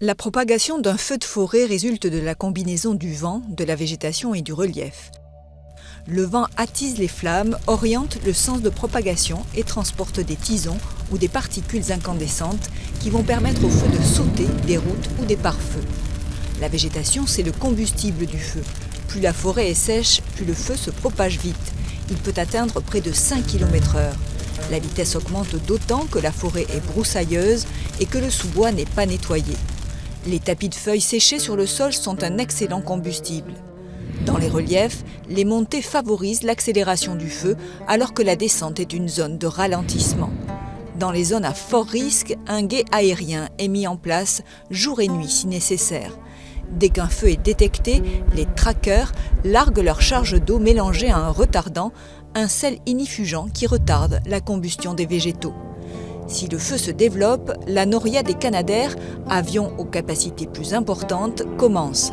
La propagation d'un feu de forêt résulte de la combinaison du vent, de la végétation et du relief. Le vent attise les flammes, oriente le sens de propagation et transporte des tisons ou des particules incandescentes qui vont permettre au feu de sauter des routes ou des pare-feux. La végétation, c'est le combustible du feu. Plus la forêt est sèche, plus le feu se propage vite. Il peut atteindre près de 5 km/h. La vitesse augmente d'autant que la forêt est broussailleuse et que le sous-bois n'est pas nettoyé. Les tapis de feuilles séchées sur le sol sont un excellent combustible. Dans les reliefs, les montées favorisent l'accélération du feu alors que la descente est une zone de ralentissement. Dans les zones à fort risque, un guet aérien est mis en place jour et nuit si nécessaire. Dès qu'un feu est détecté, les trackers larguent leur charge d'eau mélangée à un retardant, un sel inifugent qui retarde la combustion des végétaux. Si le feu se développe, la noria des Canadair, avions aux capacités plus importantes, commence.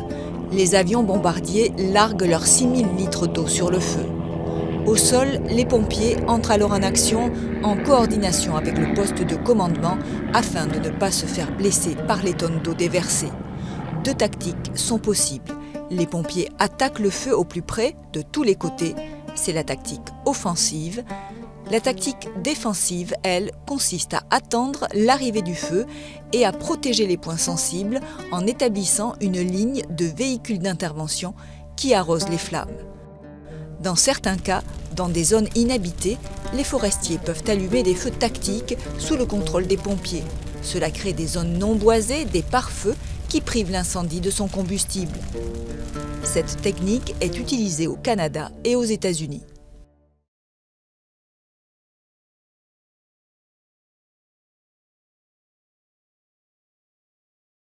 Les avions bombardiers larguent leurs 6000 litres d'eau sur le feu. Au sol, les pompiers entrent alors en action en coordination avec le poste de commandement afin de ne pas se faire blesser par les tonnes d'eau déversées. Deux tactiques sont possibles. Les pompiers attaquent le feu au plus près, de tous les côtés. C'est la tactique offensive. La tactique défensive, elle, consiste à attendre l'arrivée du feu et à protéger les points sensibles en établissant une ligne de véhicules d'intervention qui arrosent les flammes. Dans certains cas, dans des zones inhabitées, les forestiers peuvent allumer des feux tactiques sous le contrôle des pompiers. Cela crée des zones non boisées, des pare-feux qui privent l'incendie de son combustible. Cette technique est utilisée au Canada et aux États-Unis.